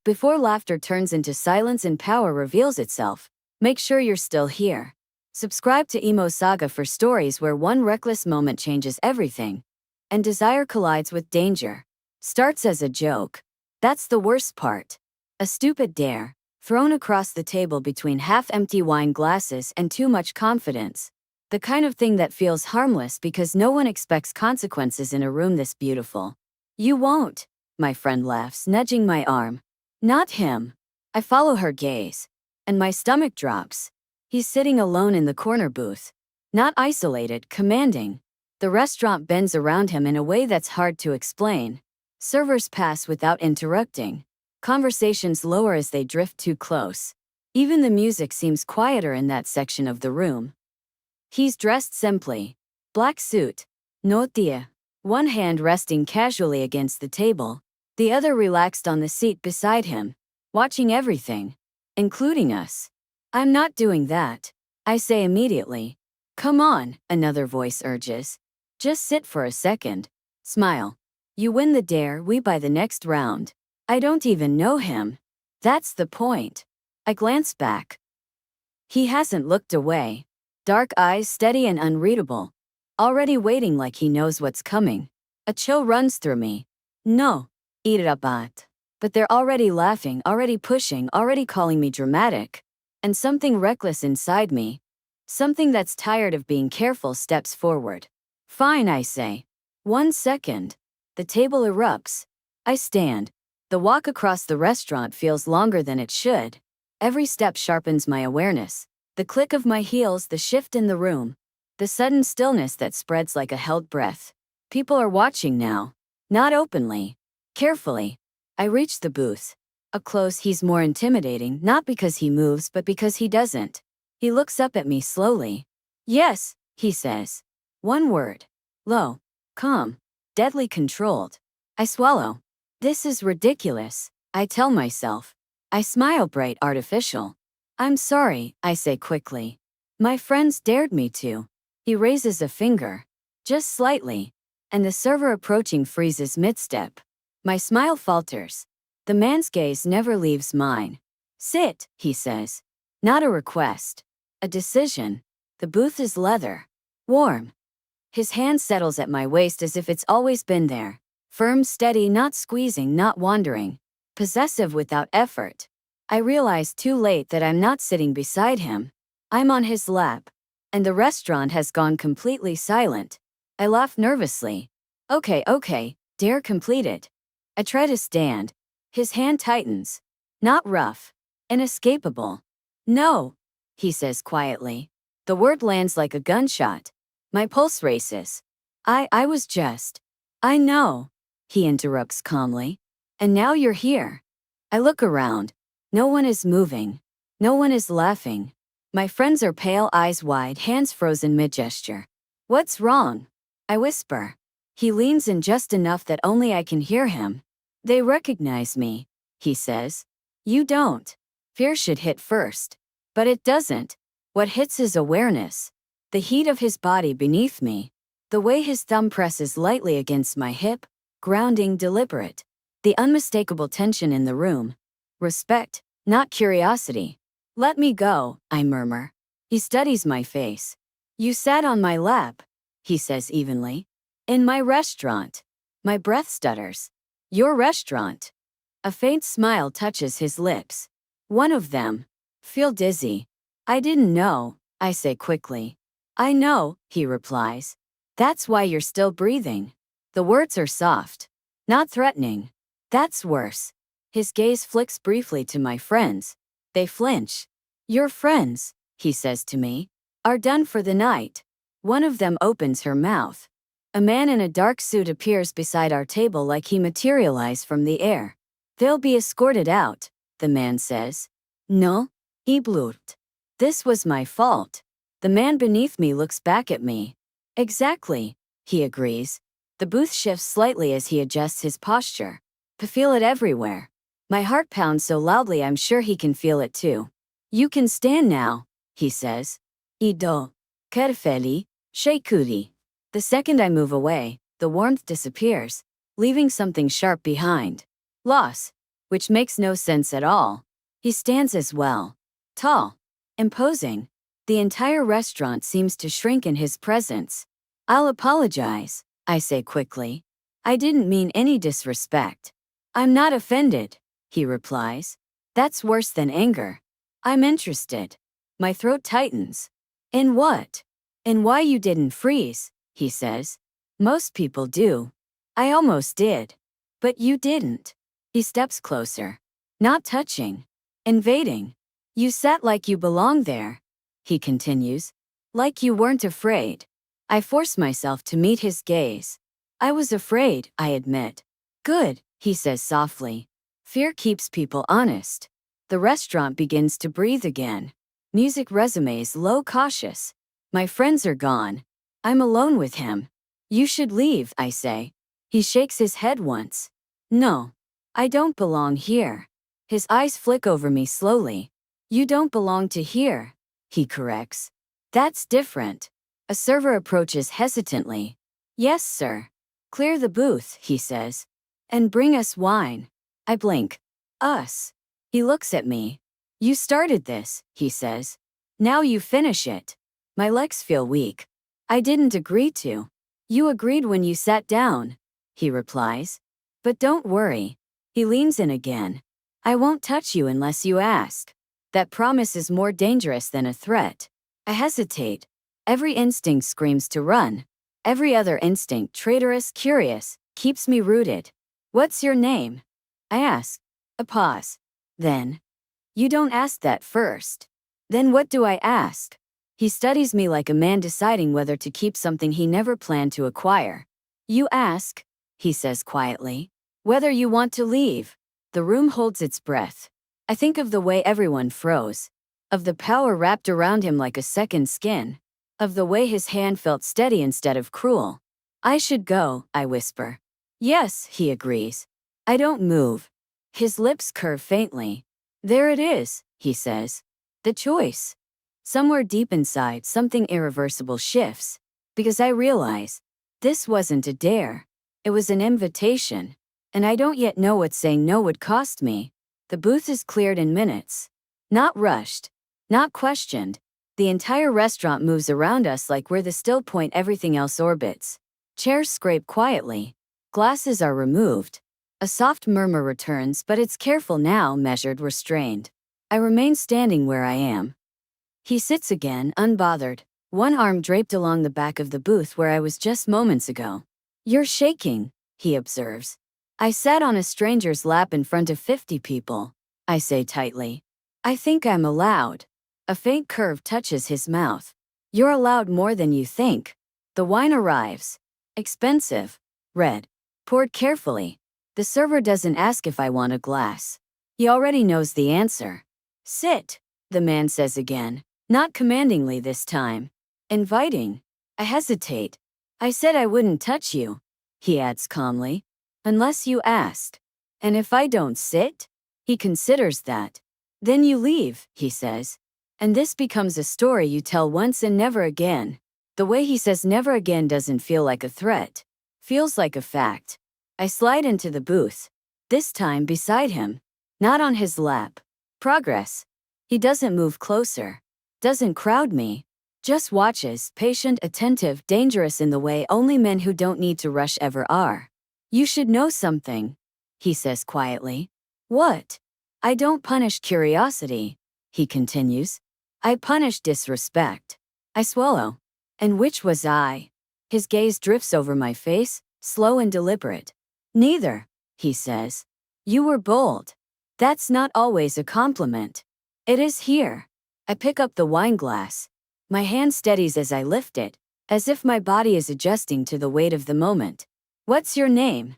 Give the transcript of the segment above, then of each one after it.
Before laughter turns into silence and power reveals itself, make sure you're still here. Subscribe to Emo Saga for stories where one reckless moment changes everything, and desire collides with danger. Starts as a joke. That's the worst part. A stupid dare, thrown across the table between half-empty wine glasses and too much confidence. The kind of thing that feels harmless because no one expects consequences in a room this beautiful. You won't, my friend laughs, nudging my arm. Not him. I follow her gaze, and my stomach drops. He's sitting alone in the corner booth. Not isolated, commanding. The restaurant bends around him in a way that's hard to explain. Servers pass without interrupting. Conversations lower as they drift too close. Even the music seems quieter in that section of the room. He's dressed simply. Black suit. No tía. One hand resting casually against the table, the other relaxed on the seat beside him, watching everything, including us. I'm not doing that, I say immediately. Come on, another voice urges. Just sit for a second. Smile. You win the dare, we buy the next round. I don't even know him. That's the point. I glance back. He hasn't looked away. Dark eyes steady and unreadable. Already waiting like he knows what's coming. A chill runs through me. No. Irabat. But they're already laughing, already pushing, already calling me dramatic. And something reckless inside me, something that's tired of being careful, steps forward. Fine, I say. 1 second. The table erupts. I stand. The walk across the restaurant feels longer than it should. Every step sharpens my awareness. The click of my heels, the shift in the room. The sudden stillness that spreads like a held breath. People are watching now. Not openly. Carefully. I reach the booth. Up close he's more intimidating, not because he moves but because he doesn't. He looks up at me slowly. Yes, he says. One word. Low. Calm. Deadly controlled. I swallow. This is ridiculous, I tell myself. I smile, bright, artificial. I'm sorry, I say quickly. My friends dared me to. He raises a finger. Just slightly. And the server approaching freezes mid-step. My smile falters. The man's gaze never leaves mine. Sit, he says. Not a request. A decision. The booth is leather. Warm. His hand settles at my waist as if it's always been there. Firm, steady, not squeezing, not wandering. Possessive without effort. I realize too late that I'm not sitting beside him. I'm on his lap. And the restaurant has gone completely silent. I laugh nervously. Okay, dare completed. I try to stand. His hand tightens. Not rough. Inescapable. No, he says quietly. The word lands like a gunshot. My pulse races. I was just. I know, he interrupts calmly. And now you're here. I look around. No one is moving. No one is laughing. My friends are pale, eyes wide, hands frozen mid-gesture. What's wrong? I whisper. He leans in just enough that only I can hear him. They recognize me, he says. You don't. Fear should hit first. But it doesn't. What hits is awareness. The heat of his body beneath me. The way his thumb presses lightly against my hip, grounding, deliberate. The unmistakable tension in the room. Respect, not curiosity. Let me go, I murmur. He studies my face. You sat on my lap, he says evenly. In my restaurant. My breath stutters. Your restaurant. A faint smile touches his lips. One of them. Feel dizzy. I didn't know, I say quickly. I know, he replies. That's why you're still breathing. The words are soft. Not threatening. That's worse. His gaze flicks briefly to my friends. They flinch. Your friends, he says to me, are done for the night. One of them opens her mouth. A man in a dark suit appears beside our table like he materialized from the air. They'll be escorted out, the man says. No, he blurted. This was my fault. The man beneath me looks back at me. Exactly, he agrees. The booth shifts slightly as he adjusts his posture. I feel it everywhere. My heart pounds so loudly I'm sure he can feel it too. You can stand now, he says. Ido. Kerfeli. Sheikuri. The second I move away, the warmth disappears, leaving something sharp behind. Loss. which makes no sense at all. He stands as well. Tall. Imposing. The entire restaurant seems to shrink in his presence. I'll apologize, I say quickly. I didn't mean any disrespect. I'm not offended, he replies. That's worse than anger. I'm interested. My throat tightens. In what? In why you didn't freeze, he says. Most people do. I almost did. But you didn't. He steps closer. Not touching. Invading. You sat like you belonged there, he continues. Like you weren't afraid. I force myself to meet his gaze. I was afraid, I admit. Good, he says softly. Fear keeps people honest. The restaurant begins to breathe again. Music resumes low cautious. My friends are gone. I'm alone with him. You should leave, I say. He shakes his head once. No. I don't belong here. His eyes flick over me slowly. You don't belong to here, he corrects. That's different. A server approaches hesitantly. Yes, sir. Clear the booth, he says. And bring us wine. I blink. Us. He looks at me. You started this, he says. Now you finish it. My legs feel weak. I didn't agree to. You agreed when you sat down, he replies. But don't worry. He leans in again. I won't touch you unless you ask. That promise is more dangerous than a threat. I hesitate. Every instinct screams to run. Every other instinct, traitorous, curious, keeps me rooted. What's your name? I ask. A pause. Then. You don't ask that first. Then what do I ask? He studies me like a man deciding whether to keep something he never planned to acquire. You ask, he says quietly, whether you want to leave. The room holds its breath. I think of the way everyone froze. Of the power wrapped around him like a second skin. Of the way his hand felt steady instead of cruel. I should go, I whisper. Yes, he agrees. I don't move. His lips curve faintly. There it is, he says. The choice. Somewhere deep inside, something irreversible shifts. Because I realize, this wasn't a dare. It was an invitation. And I don't yet know what saying no would cost me. The booth is cleared in minutes. Not rushed. Not questioned. The entire restaurant moves around us like we're the still point everything else orbits. Chairs scrape quietly. Glasses are removed. A soft murmur returns, but it's careful now, measured, restrained. I remain standing where I am. He sits again, unbothered, one arm draped along the back of the booth where I was just moments ago. You're shaking, he observes. I sat on a stranger's lap in front of 50 people, I say tightly. I think I'm allowed. A faint curve touches his mouth. You're allowed more than you think. The wine arrives. Expensive. Red. Poured carefully. The server doesn't ask if I want a glass. He already knows the answer. Sit, the man says again, not commandingly this time. Inviting. I hesitate. I said I wouldn't touch you, he adds calmly. Unless you asked. And if I don't sit? He considers that. Then you leave, he says. And this becomes a story you tell once and never again. The way he says never again doesn't feel like a threat. Feels like a fact. I slide into the booth. This time beside him. Not on his lap. Progress. He doesn't move closer. Doesn't crowd me. Just watches, patient, attentive, dangerous in the way only men who don't need to rush ever are. You should know something, he says quietly. What? I don't punish curiosity, he continues. I punish disrespect. I swallow. And which was I? His gaze drifts over my face, slow and deliberate. Neither, he says. You were bold. That's not always a compliment. It is here. I pick up the wine glass. My hand steadies as I lift it, as if my body is adjusting to the weight of the moment. What's your name?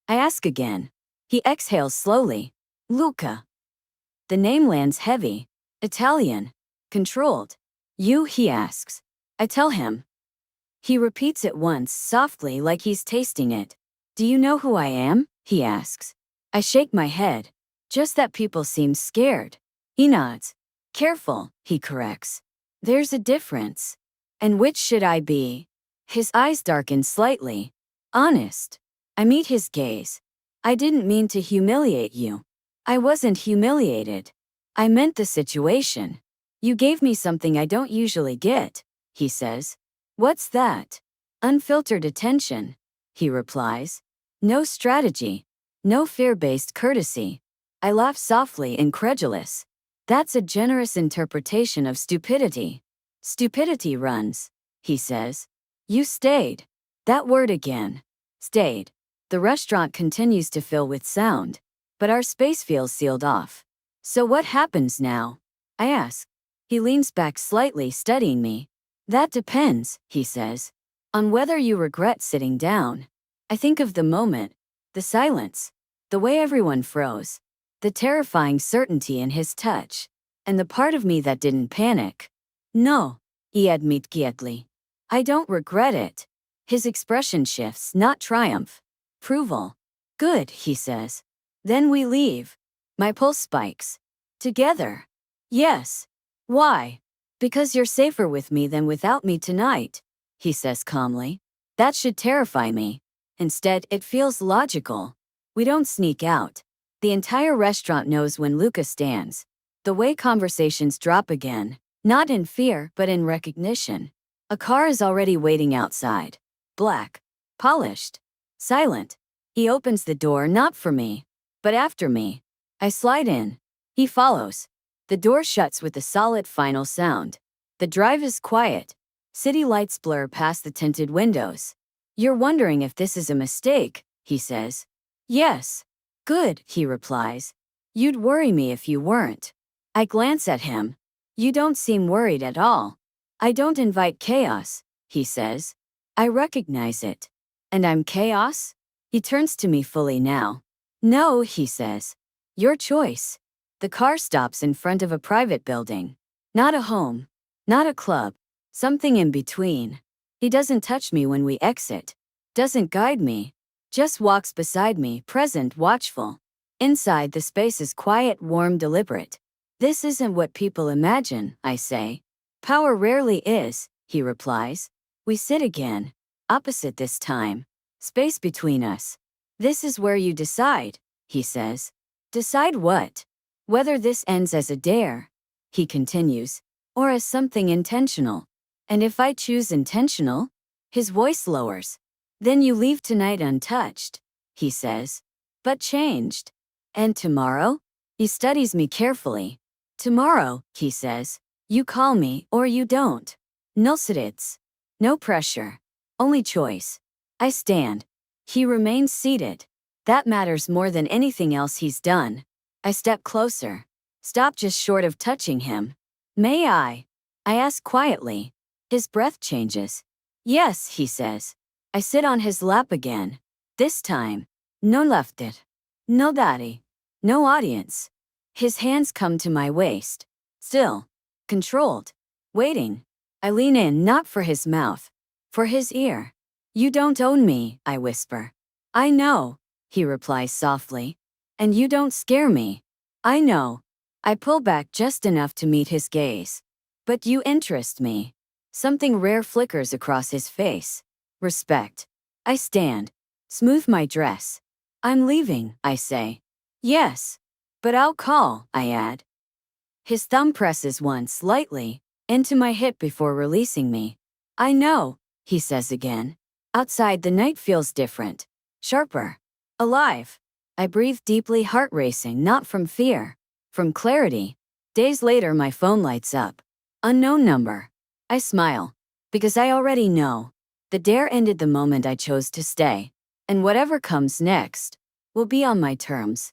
I ask again. He exhales slowly. Luca. The name lands heavy. Italian. Controlled. You, he asks. I tell him. He repeats it once, softly, like he's tasting it. Do you know who I am? He asks. I shake my head. Just that people seem scared. He nods. Careful, he corrects. There's a difference. And which should I be? His eyes darken slightly. Honest. I meet his gaze. I didn't mean to humiliate you. I wasn't humiliated. I meant the situation. You gave me something I don't usually get, he says. What's that? Unfiltered attention, he replies. No strategy. No fear-based courtesy. I laugh softly, incredulous. That's a generous interpretation of stupidity. Stupidity runs, he says. You stayed. That word again. Stayed. The restaurant continues to fill with sound, but our space feels sealed off. So what happens now? I ask. He leans back slightly, studying me. That depends, he says, on whether you regret sitting down. I think of the moment, the silence, the way everyone froze, the terrifying certainty in his touch, and the part of me that didn't panic. No, I admit quietly. I don't regret it. His expression shifts, not triumph. Approval. Good, he says. Then we leave. My pulse spikes. Together. Yes. Why? Because you're safer with me than without me tonight, he says calmly. That should terrify me. Instead, it feels logical. We don't sneak out. The entire restaurant knows when Luca stands. The way conversations drop again, not in fear, but in recognition. A car is already waiting outside. Black. Polished. Silent. He opens the door not for me, but after me. I slide in. He follows. The door shuts with a solid final sound. The drive is quiet. City lights blur past the tinted windows. You're wondering if this is a mistake, he says. Yes. Good, he replies. You'd worry me if you weren't. I glance at him. You don't seem worried at all. I don't invite chaos, he says. I recognize it. And I'm chaos? He turns to me fully now. No, he says. Your choice. The car stops in front of a private building. Not a home. Not a club. Something in between. He doesn't touch me when we exit. Doesn't guide me. Just walks beside me, present, watchful. Inside, the space is quiet, warm, deliberate. This isn't what people imagine, I say. Power rarely is, he replies. We sit again. Opposite this time. Space between us. This is where you decide, he says. Decide what? Whether this ends as a dare, he continues, or as something intentional. And if I choose intentional? His voice lowers. Then you leave tonight untouched, he says. But changed. And tomorrow? He studies me carefully. Tomorrow, he says, you call me or you don't. No sits. No pressure. Only choice. I stand. He remains seated. That matters more than anything else he's done. I step closer. Stop just short of touching him. May I? I ask quietly. His breath changes. Yes, he says. I sit on his lap again. This time, no left it. No daddy. No audience. His hands come to my waist. Still. Controlled. Waiting. I lean in, not for his mouth. For his ear. You don't own me, I whisper. I know, he replies softly. And you don't scare me. I know. I pull back just enough to meet his gaze. But you interest me. Something rare flickers across his face. Respect. I stand. Smooth my dress. I'm leaving, I say. Yes. But I'll call, I add. His thumb presses once, lightly, into my hip before releasing me. I know, he says again. Outside, the night feels different. Sharper. Alive. I breathe deeply, heart racing, not from fear. From clarity. Days later, my phone lights up. Unknown number. I smile. Because I already know. The dare ended the moment I chose to stay. And whatever comes next will be on my terms.